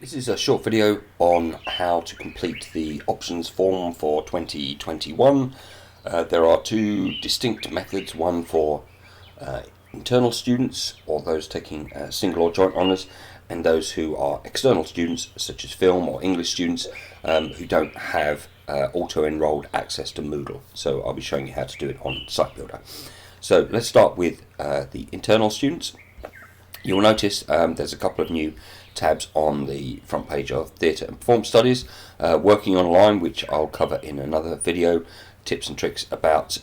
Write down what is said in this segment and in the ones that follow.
This is a short video on how to complete the options form for 2021. There are two distinct methods, one for internal students or those taking single or joint honours, and those who are external students such as film or English students who don't have auto-enrolled access to Moodle. So I'll be showing you how to do it on SiteBuilder. So let's start with the internal students. You'll notice there's a couple of new tabs on the front page of Theatre and Performance Studies. Working online, which I'll cover in another video, tips and tricks about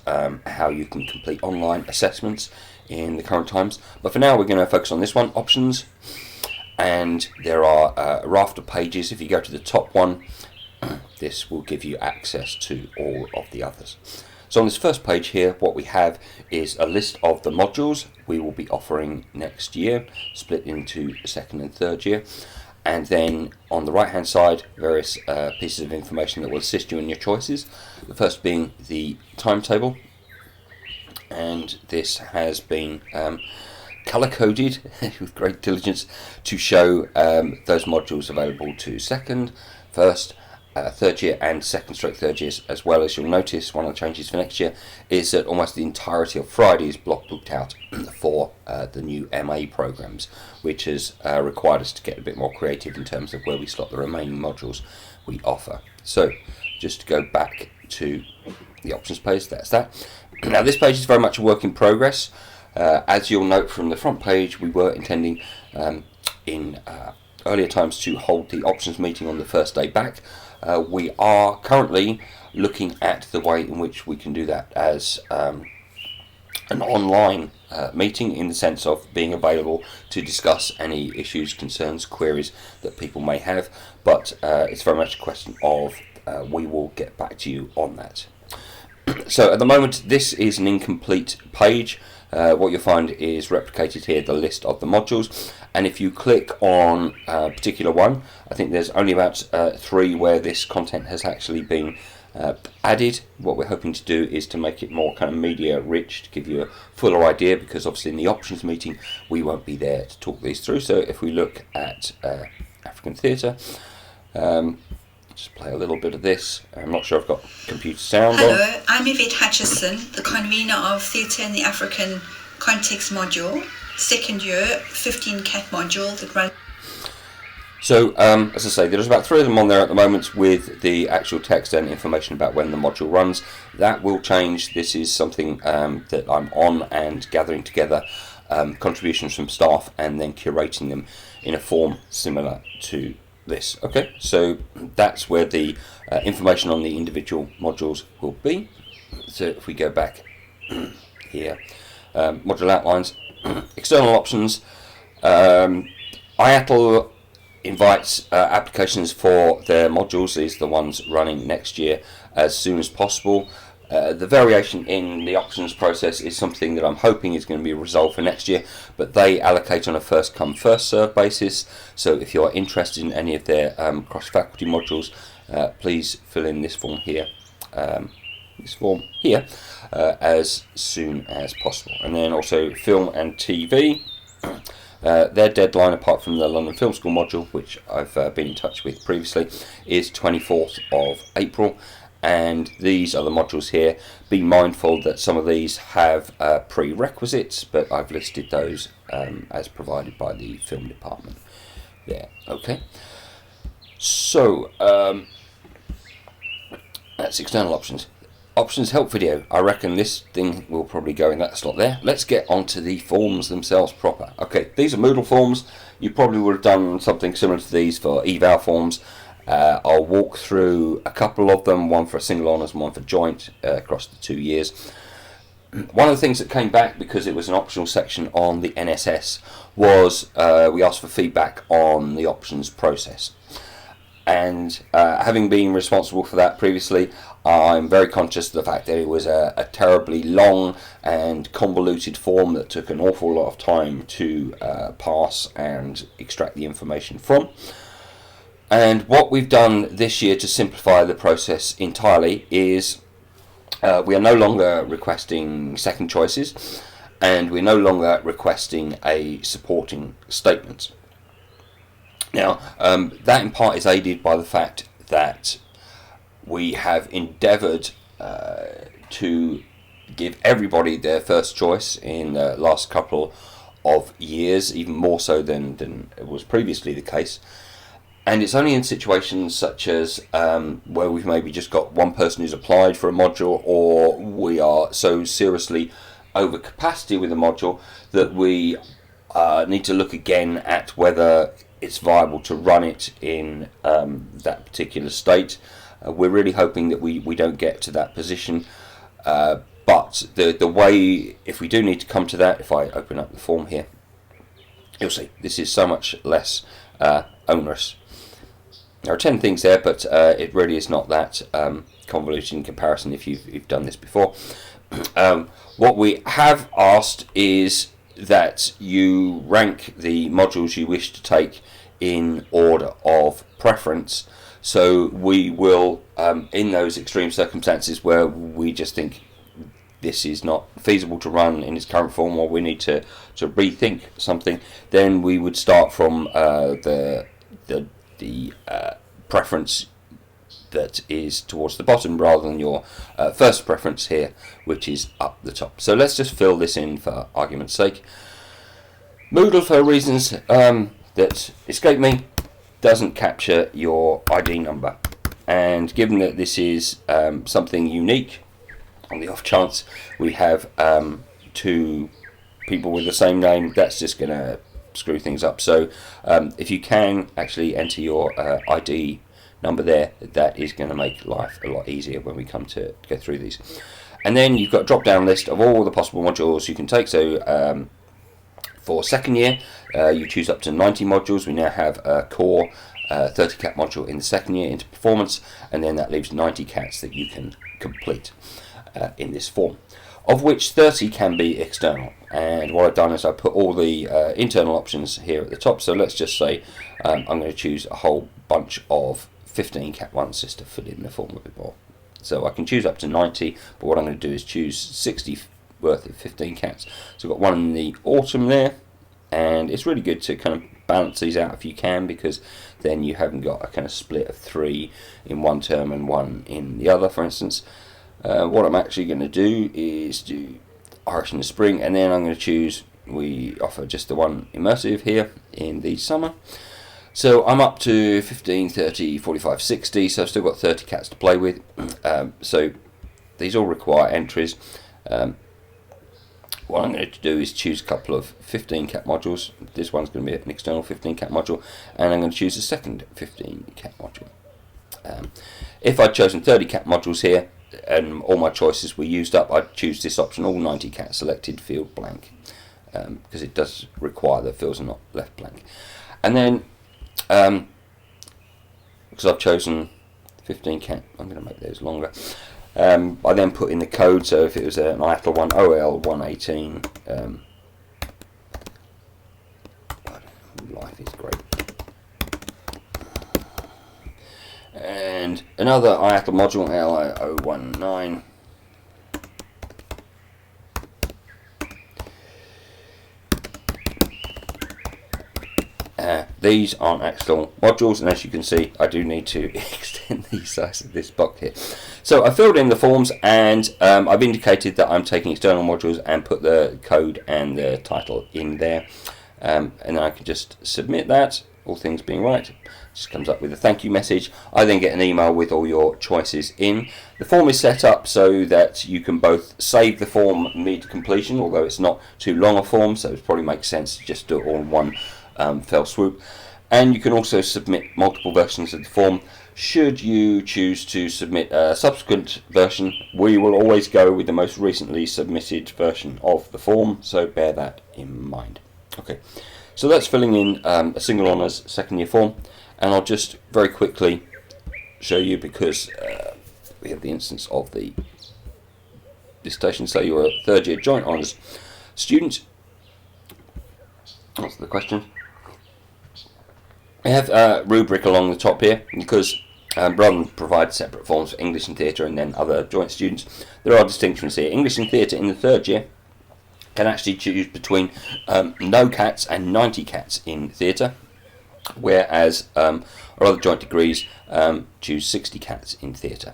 how you can complete online assessments in the current times. But for now we're going to focus on this one, options. And there are a raft of pages. If you go to the top one, this will give you access to all of the others. So on this first page here, what we have is a list of the modules we will be offering next year, split into second and third year. And then on the right hand side, various pieces of information that will assist you in your choices. The first being the timetable. And this has been colour-coded with great diligence to show those modules available to second, first, third year and third years, as well. As you'll notice, one of the changes for next year is that almost the entirety of Friday is booked out for the new MA programs, which has required us to get a bit more creative in terms of where we slot the remaining modules we offer. So just to go back to the options page, that's that. Now this page is very much a work in progress. As you'll note from the front page, we were intending in earlier times to hold the options meeting on the first day back. We are currently looking at the way in which we can do that as an online meeting, in the sense of being available to discuss any issues, concerns, queries that people may have, but it's very much a question of we will get back to you on that. So at the moment this is an incomplete page. What you'll find is replicated here the list of the modules, and if you click on a particular one, I think there's only about 3 where this content has actually been added. What we're hoping to do is to make it more kind of media rich, to give you a fuller idea, because obviously in the options meeting we won't be there to talk these through. So if we look at African Theatre, just play a little bit of this. I'm not sure I've got computer sound on. Hello, I'm Yvette Hutchison, the convener of Theatre in the African Context module, second year, 15 CAT module that runs. So, as I say, there's about 3 of them on there at the moment with the actual text and information about when the module runs. That will change. This is something that I'm on and gathering together contributions from staff and then curating them in a form similar to this. Okay, so that's where the information on the individual modules will be. So if we go back here, module outlines, external options, IATL invites applications for their modules, these are the ones running next year, as soon as possible. The variation in the options process is something that I'm hoping is going to be resolved for next year, but they allocate on a first come first serve basis. So if you're interested in any of their cross faculty modules, please fill in this form here, as soon as possible. And then also film and TV. Their deadline, apart from the London Film School module, which I've been in touch with previously, is 24th of April. And these are the modules here. Be mindful that some of these have prerequisites, but I've listed those as provided by the film department there. Okay, so that's external options. Options help video. I reckon this thing will probably go in that slot there. Let's get onto the forms themselves proper. Okay, these are Moodle forms. You probably would have done something similar to these for eval forms. I'll walk through a couple of them, one for single honours and one for joint, across the 2 years. One of the things that came back, because it was an optional section on the NSS, was we asked for feedback on the options process. And having been responsible for that previously, I'm very conscious of the fact that it was a terribly long and convoluted form that took an awful lot of time to pass and extract the information from. And what we've done this year to simplify the process entirely is we are no longer requesting second choices, and we're no longer requesting a supporting statement. Now, that in part is aided by the fact that we have endeavoured to give everybody their first choice in the last couple of years, even more so than it was previously the case. And it's only in situations such as where we've maybe just got one person who's applied for a module, or we are so seriously over capacity with a module that we need to look again at whether it's viable to run it in that particular state. We're really hoping that we don't get to that position. But the way, if we do need to come to that, if I open up the form here, you'll see this is so much less onerous. There are 10 things there, but it really is not that convoluted in comparison if you've done this before. What we have asked is that you rank the modules you wish to take in order of preference. So we will, in those extreme circumstances where we just think this is not feasible to run in its current form, or we need to rethink something, then we would start from the preference that is towards the bottom rather than your first preference here, which is up the top. So let's just fill this in for argument's sake. Moodle, for reasons that escape me, doesn't capture your ID number, and given that this is something unique, on the off chance we have two people with the same name, that's just going to screw things up. So if you can actually enter your ID number there, that is going to make life a lot easier when we come to go through these. And then you've got a drop down list of all the possible modules you can take. So for second year, you choose up to 90 modules. We now have a core 30 cat module in the second year into performance, and then that leaves 90 cats that you can complete in this form, of which 30 can be external. And what I've done is I put all the internal options here at the top. So let's just say I'm going to choose a whole bunch of 15 cat ones just to fill in the form a bit more. So I can choose up to 90, but what I'm going to do is choose 60 worth of 15 cats. So I've got one in the autumn there, and it's really good to kind of balance these out if you can, because then you haven't got a kind of split of 3 in one term and 1 in the other, for instance. What I'm actually going to do is do Irish in the spring, and then I'm going to choose, we offer just the one immersive here in the summer. So I'm up to 15, 30, 45, 60, so I've still got 30 cats to play with. So these all require entries. What I'm going to do is choose a couple of 15 cat modules. This one's going to be an external 15 cat module, and I'm going to choose a second 15 cat module. If I'd chosen 30 cat modules here, and all my choices were used up, I'd choose this option, all 90 cat selected, field blank, because it does require the fields are not left blank. And then, because I've chosen 15 cat, I'm going to make those longer. I then put in the code, so if it was an IATL 1 OL 118, life is great. And another IATL module, LI019. These aren't actual modules, and as you can see, I do need to extend the size of this box here. So I filled in the forms, and I've indicated that I'm taking external modules and put the code and the title in there, and then I can just submit that, all things being right. Just comes up with a thank you message. I then get an email with all your choices in. The form is set up so that you can both save the form mid completion, although it's not too long a form, so it probably makes sense to just do it all in one fell swoop. And you can also submit multiple versions of the form. Should you choose to submit a subsequent version, we will always go with the most recently submitted version of the form, so bear that in mind. Okay, so that's filling in a single honours second year form, and I'll just very quickly show you, because we have the instance of the dissertation. So you're a third year joint honours student. That's the question. We have a rubric along the top here, because rather than provide separate forms for English and theatre and then other joint students, there are distinctions here. English and theatre in the third year can actually choose between no cats and 90 cats in theatre. whereas our other joint degrees choose 60 cats in theatre.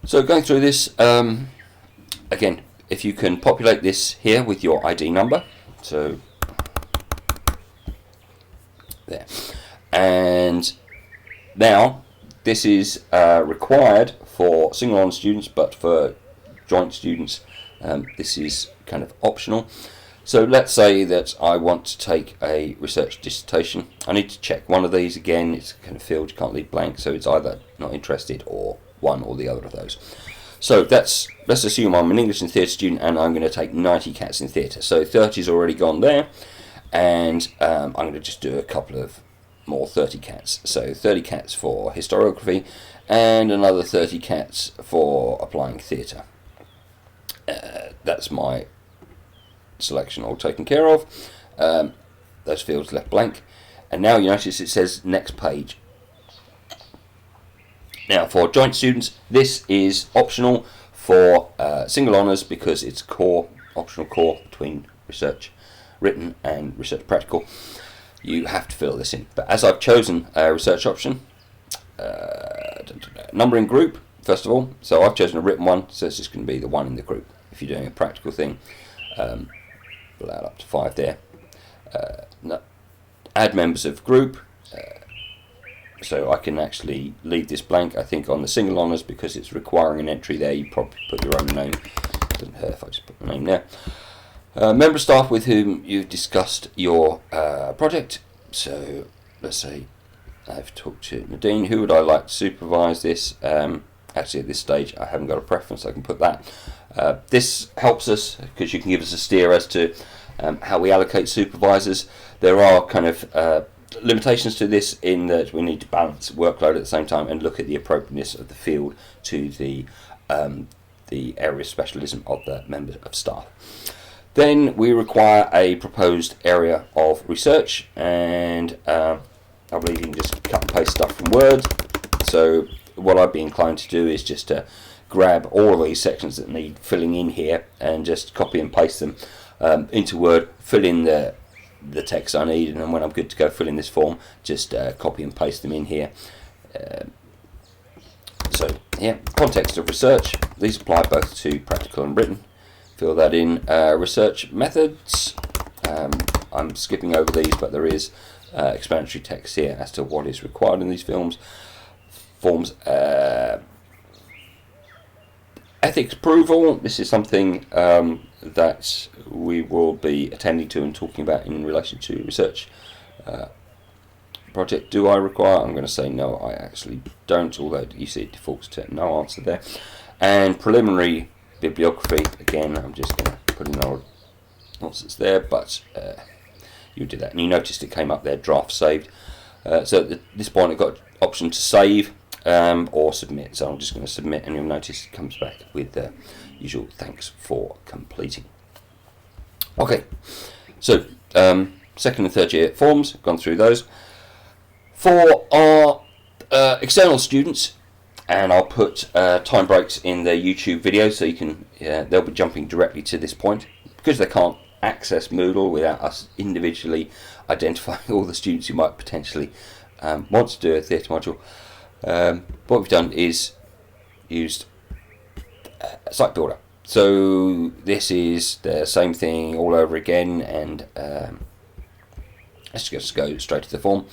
So going through this, again, if you can populate this here with your ID number, so there, and now this is required for single honours students, but for joint students this is kind of optional. So let's say that I want to take a research dissertation. I need to check one of these. Again, it's a kind of field you can't leave blank, so it's either not interested or one or the other of those. So let's assume I'm an English and theatre student and I'm going to take 90 cats in theatre. So 30's already gone there, and I'm going to just do a couple of more 30 cats. So 30 cats for historiography and another 30 cats for applying theatre. That's my selection all taken care of. Those fields left blank, and now you notice it says next page. Now for joint students, this is optional. For single honours, because it's optional core between research written and research practical, you have to fill this in. But as I've chosen a research option, numbering group first of all, so I've chosen a written one, so it's just going to be the one in the group. If you're doing a practical thing, we'll add up to 5 there. Add members of group, so I can actually leave this blank. I think on the single honours, because it's requiring an entry there, you probably put your own name. Doesn't hurt if I just put my name there. Member of staff with whom you've discussed your project. So let's say I've talked to Nadine. Who would I like to supervise this? Actually at this stage I haven't got a preference, I can put that. This helps us because you can give us a steer as to how we allocate supervisors. There are kind of limitations to this in that we need to balance workload at the same time and look at the appropriateness of the field to the area of specialism of the member of staff. Then we require a proposed area of research, and I believe you can just cut and paste stuff from Word. So what I'd be inclined to do is just to grab all of these sections that need filling in here and just copy and paste them into Word, fill in the text I need, and then when I'm good to go fill in this form, just copy and paste them in here. So yeah, context of research, these apply both to practical and written. Fill that in. Research methods, I'm skipping over these, but there is explanatory text here as to what is required in these forms. Ethics approval, this is something that we will be attending to and talking about in relation to research project. Do I require? I'm going to say no, I actually don't, although you see it defaults to no answer there. And preliminary bibliography, again, I'm just going to put in old nonsense there, but you do that. And you noticed it came up there, draft saved. So at this point I've got option to save or submit, so I'm just going to submit, and you'll notice it comes back with the usual thanks for completing. Okay, so second and third year forms, gone through those. For our external students, and I'll put time breaks in their YouTube video, so you can they'll be jumping directly to this point, because they can't access Moodle without us individually identifying all the students who might potentially want to do a theatre module. What we've done is used Site Builder. So this is the same thing all over again, and let's just go straight to the form.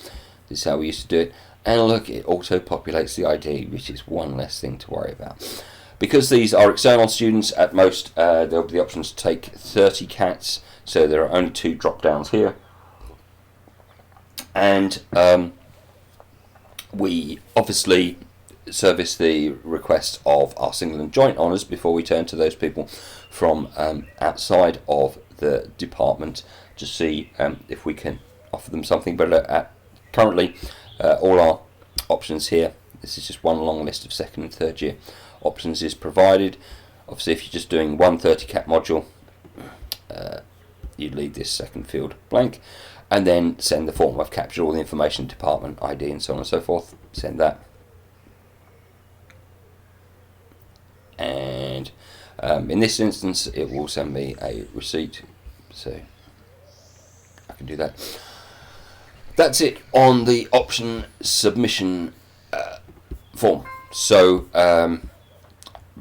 This is how we used to do it. And look, it auto populates the ID, which is one less thing to worry about. Because these are external students, at most there'll be the option to take 30 cats, so there are only 2 drop downs here. And we obviously service the request of our single and joint honours before we turn to those people from outside of the department to see if we can offer them something. But currently all our options here, this is just one long list of second and third year options, is provided. Obviously if you're just doing 130 cat module, you'd leave this second field blank, and then send the form. I've captured all the information, department, ID, and so on and so forth. Send that. And in this instance, it will send me a receipt, so I can do that. that's it on the option submission form. So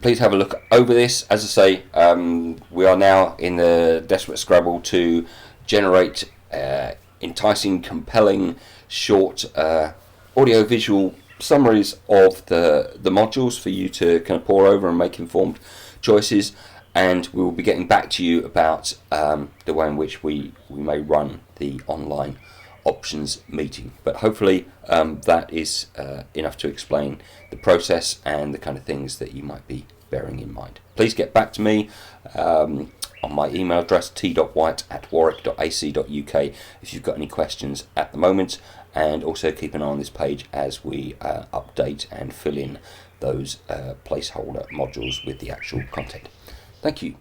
please have a look over this. As I say, we are now in the desperate scrabble to generate enticing, compelling, short audio-visual summaries of the modules for you to kind of pore over and make informed choices. And we will be getting back to you about the way in which we may run the online options meeting. But hopefully that is enough to explain the process and the kind of things that you might be bearing in mind. Please get back to me on my email address, t.white@warwick.ac.uk, if you've got any questions at the moment. And also keep an eye on this page as we update and fill in those placeholder modules with the actual content. Thank you.